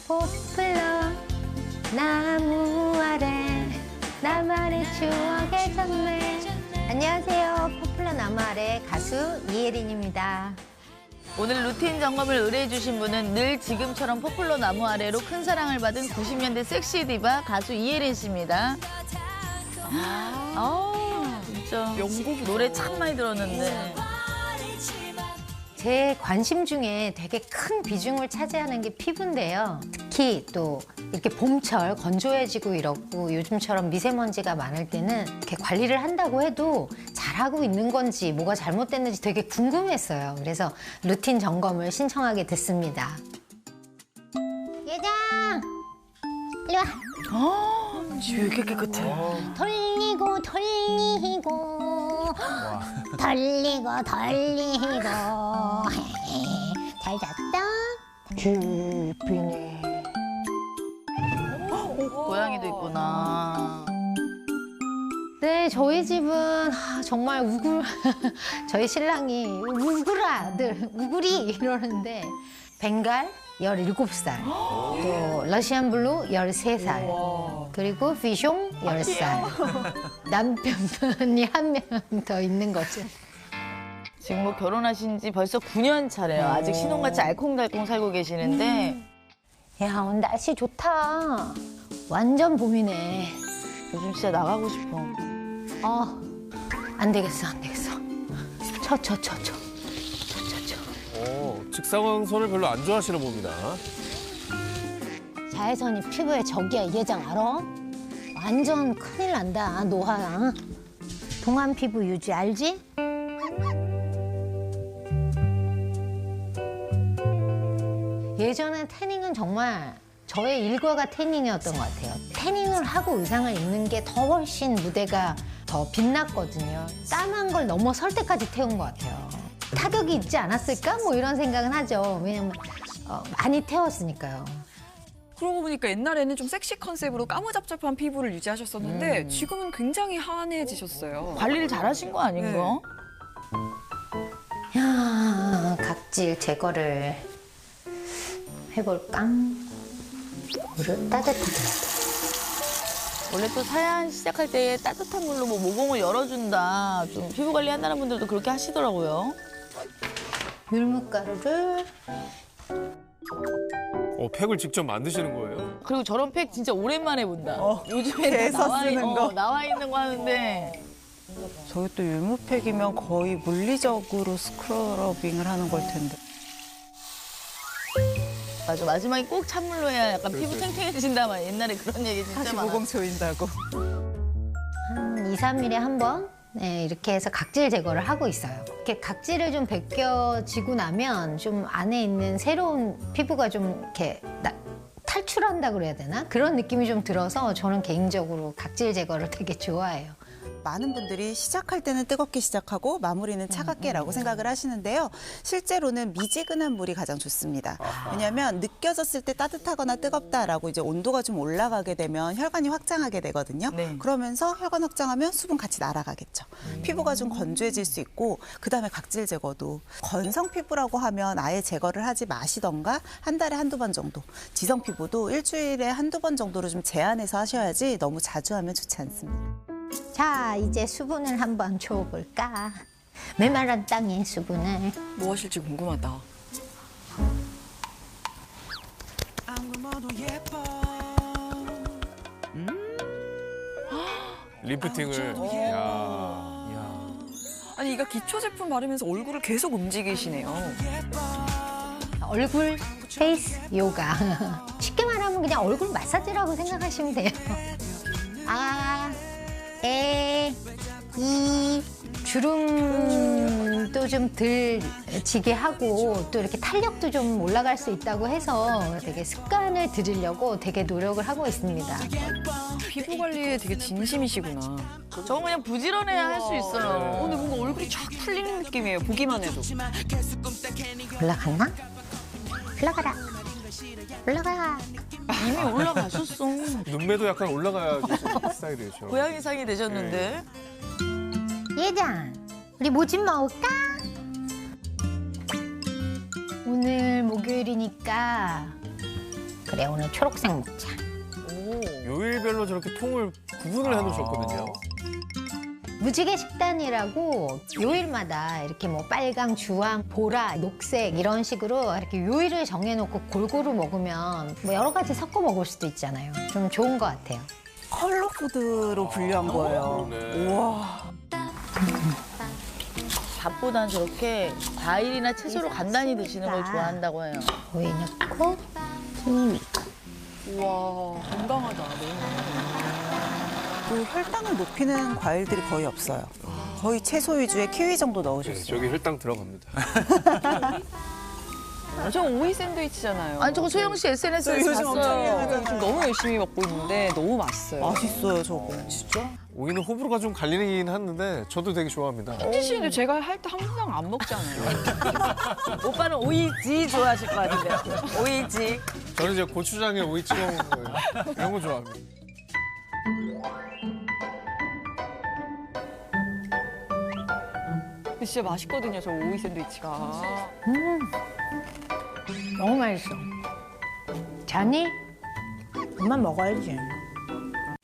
포플러 나무 아래 나만의 추억의 전매. 안녕하세요. 포플러 나무 아래 가수 이혜린입니다. 오늘 루틴 점검을 의뢰해주신 분은 늘 지금처럼 포플러 나무 아래로 큰 사랑을 받은 90년대 섹시 디바 가수 이혜린 씨입니다. 진짜 명곡 노래 참 많이 들었는데. 제 관심 중에 되게 큰 비중을 차지하는 게 피부인데요. 특히 또 이렇게 봄철 건조해지고 이렇고 요즘처럼 미세먼지가 많을 때는 이렇게 관리를 한다고 해도 잘하고 있는 건지 뭐가 잘못됐는지 되게 궁금했어요. 그래서 루틴 점검을 신청하게 됐습니다. 예장! 이리 와! 왜 이렇게 깨끗해? 돌리고 잘 잤다? 주빈이 고양이도 있구나. 네, 저희 집은 정말 저희 신랑이 우구리 이러는데 벤갈 17살, 또 러시안 블루 13살, 그리고 피숑 10살. 남편이 한 명 더 있는 거죠. 지금 뭐 결혼하신 지 벌써 9년 차래요. 아직 신혼같이 알콩달콩 살고 계시는데 야, 오늘 날씨 좋다. 완전 봄이네. 요즘 진짜 나가고 싶어. 안 되겠어. 쳐. 직사광선을 별로 안 좋아하시나 봅니다. 자외선이 피부에 적이야. 예장 알아? 완전 큰일 난다. 노화. 동안 피부 유지 알지? 예전에 태닝은 정말 저의 일과가 태닝이었던 것 같아요. 태닝을 하고 의상을 입는 게 더 훨씬 무대가 더 빛났거든요. 땀한 걸 넘어설 때까지 태운 것 같아요. 타격이 있지 않았을까? 뭐 이런 생각은 하죠. 왜냐면 많이 태웠으니까요. 그러고 보니까 옛날에는 좀 섹시 컨셉으로 까무잡잡한 피부를 유지하셨었는데 지금은 굉장히 환해지셨어요. 관리를 잘하신 거 아닌가? 야, 각질 제거를 해볼까? 물을 따뜻하게 해야 원래 또 사연 시작할 때 따뜻한 물로 뭐 모공을 열어준다. 좀 피부 관리한다는 분들도 그렇게 하시더라고요. 돼. 율무가루를 팩을 직접 만드시는 거예요? 그리고 저런 팩 진짜 오랜만에 본다. 요즘에 대서 나와, 쓰는 거. 나와 있는 거 하는데. 저것도 율무팩이면 거의 물리적으로 스크러빙을 하는 걸 텐데. 맞아, 마지막에 꼭 찬물로 해야 약간 피부 탱탱해진다. 막 옛날에 그런 얘기 진짜 다시 많아. 모공 조인다고. 한 2, 3일에 한 번 이렇게 해서 각질 제거를 하고 있어요. 이렇게 각질을 좀 벗겨지고 나면 좀 안에 있는 새로운 피부가 좀 이렇게 탈출한다 그래야 되나? 그런 느낌이 좀 들어서 저는 개인적으로 각질 제거를 되게 좋아해요. 많은 분들이 시작할 때는 뜨겁게 시작하고 마무리는 차갑게라고 생각을 하시는데요. 실제로는 미지근한 물이 가장 좋습니다. 왜냐하면 느껴졌을 때 따뜻하거나 뜨겁다라고 이제 온도가 좀 올라가게 되면 혈관이 확장하게 되거든요. 네. 그러면서 혈관 확장하면 수분 같이 날아가겠죠. 피부가 좀 건조해질 수 있고 그다음에 각질 제거도 건성 피부라고 하면 아예 제거를 하지 마시던가 한 달에 한두 번 정도. 지성 피부도 일주일에 한두 번 정도로 좀 제한해서 하셔야지 너무 자주 하면 좋지 않습니다. 자, 이제 수분을 한번 줘볼까? 메마른 땅에 수분을. 뭐 하실지 궁금하다. 리프팅을. 야. 아니 이거 기초 제품 바르면서 얼굴을 계속 움직이시네요. 얼굴 페이스 요가. 쉽게 말하면 그냥 얼굴 마사지라고 생각하시면 돼요. 이 주름도 좀 덜 지게 하고 또 이렇게 탄력도 좀 올라갈 수 있다고 해서 되게 습관을 들이려고 되게 노력을 하고 있습니다. 피부 관리에 되게 진심이시구나. 저건 그냥 부지런해야 할 수 있어요. 근데 뭔가 얼굴이 쫙 풀리는 느낌이에요. 보기만 해도. 올라갔나? 올라가라. 올라가. 이미 올라가셨어. 눈매도 약간 올라가야 스타일이죠. 고양이상이 되셨는데. 예장, 우리 뭐 좀 먹을까? 오늘 목요일이니까 그래 오늘 초록색 먹자. 요일별로 저렇게 통을 구분을 해놓으셨거든요. 무지개 식단이라고 요일마다 이렇게 뭐 빨강, 주황, 보라, 녹색 이런 식으로 이렇게 요일을 정해놓고 골고루 먹으면 뭐 여러 가지 섞어 먹을 수도 있잖아요. 좀 좋은 것 같아요. 컬러 푸드로 분류한 거예요. 그러네. 우와. 밥보다는 저렇게 과일이나 채소로 간단히 드시는 걸 좋아한다고 해요. 오이 넣고 키위. 우와, 건강하다. 그 혈당을 높이는 과일들이 거의 없어요. 거의 채소 위주의 키위 정도 네, 넣으셨어요. 저기 혈당 들어갑니다. 저 오이 샌드위치잖아요. 아니 저거 소영 씨 SNS에서 요즘 엄청 봤어요. 유명해서 지금 너무 열심히 먹고 있는데 너무 맛있어요. 맛있어요, 저거. 진짜? 오이는 호불호가 좀 갈리긴 하는데 저도 되게 좋아합니다. 혜지 씨는 제가 할 때 항상 안 먹잖아요. 오빠는 오이지 좋아하실 것 같은데. 오이지. 저는 이제 고추장에 오이 찍어 먹는 거예요. 이런 거 좋아합니다. 근데 진짜 맛있거든요, 저 오이 샌드위치가. 너무 맛있어. 자니? 그만 먹어야지.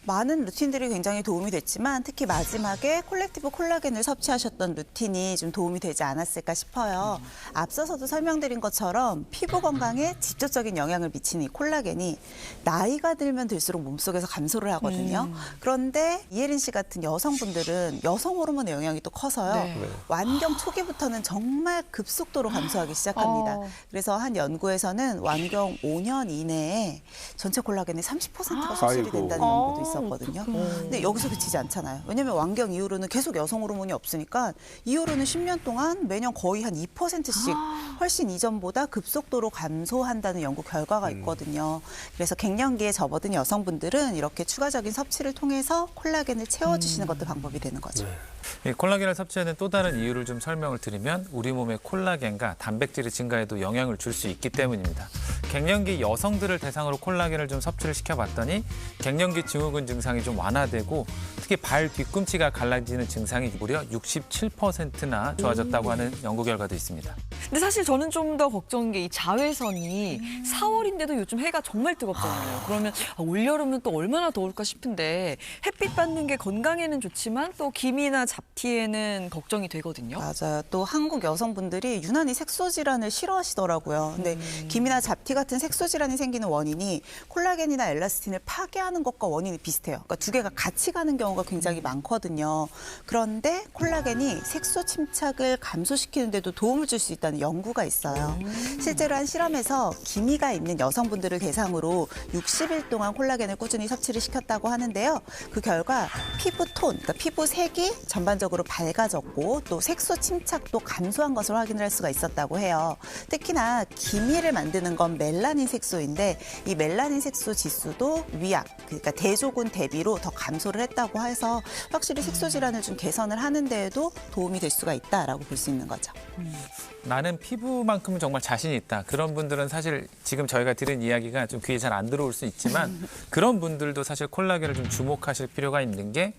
많은 루틴들이 굉장히 도움이 됐지만 특히 마지막에 콜렉티브 콜라겐을 섭취하셨던 루틴이 좀 도움이 되지 않았을까 싶어요. 앞서서도 설명드린 것처럼 피부 건강에 직접적인 영향을 미치는 이 콜라겐이 나이가 들면 들수록 몸속에서 감소를 하거든요. 그런데 이혜린 씨 같은 여성분들은 여성 호르몬의 영향이 또 커서요. 네. 완경 초기부터는 정말 급속도로 감소하기 시작합니다. 그래서 한 연구에서는 완경 5년 이내에 전체 콜라겐의 30%가 소실이 된다는 연구도 있어요. 있었거든요. 근데 여기서 그치지 않잖아요. 왜냐하면 완경 이후로는 계속 여성 호르몬이 없으니까 이후로는 10년 동안 매년 거의 한 2%씩 훨씬 이전보다 급속도로 감소한다는 연구 결과가 있거든요. 그래서 갱년기에 접어든 여성분들은 이렇게 추가적인 섭취를 통해서 콜라겐을 채워주시는 것도 방법이 되는 거죠. 이 콜라겐을 섭취하는 또 다른 이유를 좀 설명을 드리면 우리 몸의 콜라겐과 단백질의 증가에도 영향을 줄 수 있기 때문입니다. 갱년기 여성들을 대상으로 콜라겐을 좀 섭취를 시켜봤더니 갱년기 증후군 증상이 좀 완화되고 특히 발 뒤꿈치가 갈라지는 증상이 무려 67%나 좋아졌다고 하는 연구 결과도 있습니다. 근데 사실 저는 좀 더 걱정인 게 이 자외선이 4월인데도 요즘 해가 정말 뜨겁잖아요. 그러면 올여름은 또 얼마나 더울까 싶은데 햇빛 받는 게 건강에는 좋지만 또 기미나 잡티에는 걱정이 되거든요. 맞아요. 또 한국 여성분들이 유난히 색소 질환을 싫어하시더라고요. 근데 기미나 잡티 같은 색소 질환이 생기는 원인이 콜라겐이나 엘라스틴을 파괴하는 것과 원인이 비슷해요. 그러니까 두 개가 같이 가는 경우가 굉장히 많거든요. 그런데 콜라겐이 색소 침착을 감소시키는 데도 도움을 줄 수 있다는 연구가 있어요. 실제로 한 실험에서 기미가 있는 여성분들을 대상으로 60일 동안 콜라겐을 꾸준히 섭취를 시켰다고 하는데요. 그 결과 피부 톤, 그러니까 피부 색이 전반적으로 밝아졌고 또 색소 침착도 감소한 것을 확인을 할 수가 있었다고 해요. 특히나 기미를 만드는 건 멜라닌 색소인데 이 멜라닌 색소 지수도 위약, 그러니까 대조군 대비로 더 감소를 했다고 해서 확실히 색소 질환을 좀 개선을 하는 데에도 도움이 될 수가 있다라고 볼 수 있는 거죠. 나는 피부만큼은 정말 자신이 있다. 그런 분들은 사실 지금 저희가 들은 이야기가 좀 귀에 잘 안 들어올 수 있지만 그런 분들도 사실 콜라겐을 좀 주목하실 필요가 있는 게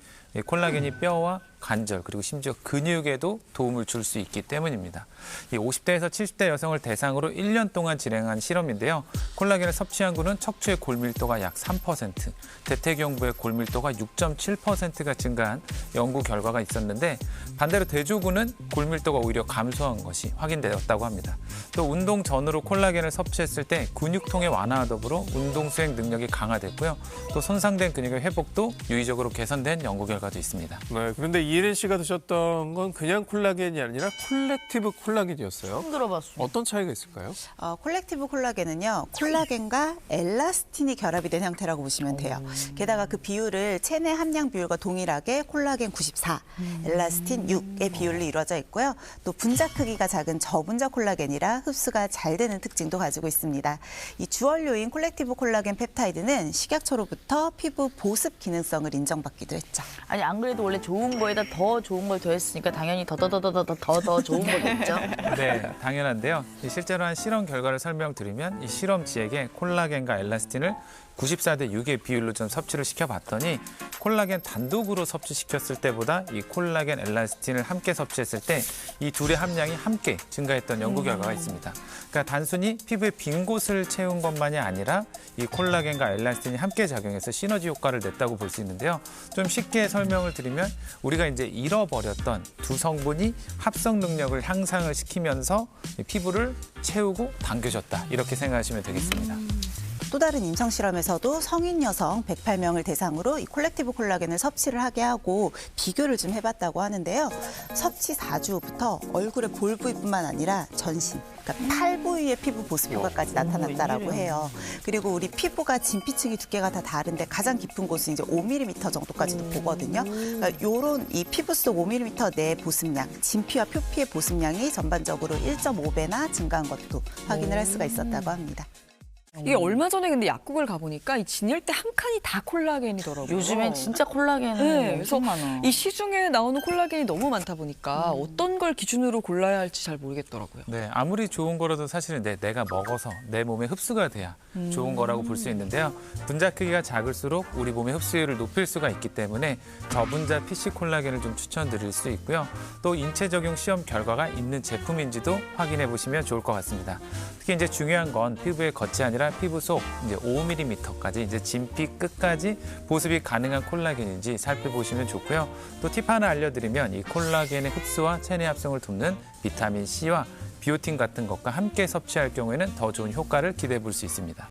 콜라겐이 뼈와 관절 그리고 심지어 근육에도 도움을 줄 수 있기 때문입니다. 이 50대에서 70대 여성을 대상으로 1년 동안 진행한 실험인데요. 콜라겐을 섭취한 군은 척추의 골밀도가 약 3%, 대퇴경부의 골밀도가 6.7%가 증가한 연구 결과가 있었는데 반대로 대조군은 골밀도가 오히려 감소한 것이 확인되었다고 합니다. 또 운동 전후로 콜라겐을 섭취했을 때 근육통의 완화와 더불어 운동 수행 능력이 강화됐고요. 또 손상된 근육의 회복도 유의적으로 개선된 연구 결과도 있습니다. 네, 그런데 이혜린 씨가 드셨던 건 그냥 콜라겐이 아니라 콜렉티브 콜라겐이었어요. 처음 들어봤어. 어떤 차이가 있을까요? 콜렉티브 콜라겐은요, 콜라겐과 엘라스틴이 결합이 된 형태라고 보시면 돼요. 게다가 그 비율을 체내 함량 비율과 동일하게 콜라겐 94, 엘라스틴 6의 비율로 이루어져 있고요. 또 분자 크기가 작은 저분자 콜라겐이라 흡수가 잘 되는 특징도 가지고 있습니다. 이 주원료인 콜렉티브 콜라겐 펩타이드는 식약처로부터 피부 보습 기능성을 인정받기도 했죠. 아니 안 그래도 원래 좋은 거에다 더 좋은 걸 더했으니까 당연히 더 좋은 거겠죠. 네, 당연한데요. 실제로 한 실험 결과를 설명드리면 이 실험지에게 콜라겐과 엘라스틴을 94대 6의 비율로 좀 섭취를 시켜봤더니 콜라겐 단독으로 섭취시켰을 때보다 이 콜라겐 엘라스틴을 함께 섭취했을 때 이 둘의 함량이 함께 증가했던 연구 결과가 있습니다. 그러니까 단순히 피부의 빈 곳을 채운 것만이 아니라 이 콜라겐과 엘라스틴이 함께 작용해서 시너지 효과를 냈다고 볼 수 있는데요. 좀 쉽게 설명을 드리면 우리가 이제 잃어버렸던 두 성분이 합성 능력을 향상을 시키면서 피부를 채우고 당겨줬다. 이렇게 생각하시면 되겠습니다. 또 다른 임상 실험에서도 성인 여성 108명을 대상으로 이 콜렉티브 콜라겐을 섭취를 하게 하고 비교를 좀 해봤다고 하는데요. 섭취 4주 후부터 얼굴의 볼 부위뿐만 아니라 전신, 그러니까 팔 부위의 피부 보습 효과까지 나타났다라고 해요. 그리고 우리 피부가 진피층이 두께가 다 다른데 가장 깊은 곳은 이제 5mm 정도까지도 보거든요. 그러니까 이런 이 피부 속 5mm 내 보습량, 진피와 표피의 보습량이 전반적으로 1.5배나 증가한 것도 확인을 할 수가 있었다고 합니다. 이게 얼마 전에 근데 약국을 가보니까 이 진열대 한 칸이 다 콜라겐이더라고요. 요즘엔 진짜 콜라겐은 네, 그래서 엄청 많아. 이 시중에 나오는 콜라겐이 너무 많다 보니까 어떤 걸 기준으로 골라야 할지 잘 모르겠더라고요. 네, 아무리 좋은 거라도 사실은 내가 먹어서 내 몸에 흡수가 돼야 좋은 거라고 볼 수 있는데요. 분자 크기가 작을수록 우리 몸의 흡수율을 높일 수가 있기 때문에 저분자 PC 콜라겐을 좀 추천드릴 수 있고요. 또 인체 적용 시험 결과가 있는 제품인지도 확인해 보시면 좋을 것 같습니다. 특히 이제 중요한 건 피부의 겉이 아니라 피부 속 이제 5mm까지 이제 진피 끝까지 보습이 가능한 콜라겐인지 살펴보시면 좋고요. 또 팁 하나 알려드리면 이 콜라겐의 흡수와 체내 합성을 돕는 비타민 C와 비오틴 같은 것과 함께 섭취할 경우에는 더 좋은 효과를 기대해 볼 수 있습니다.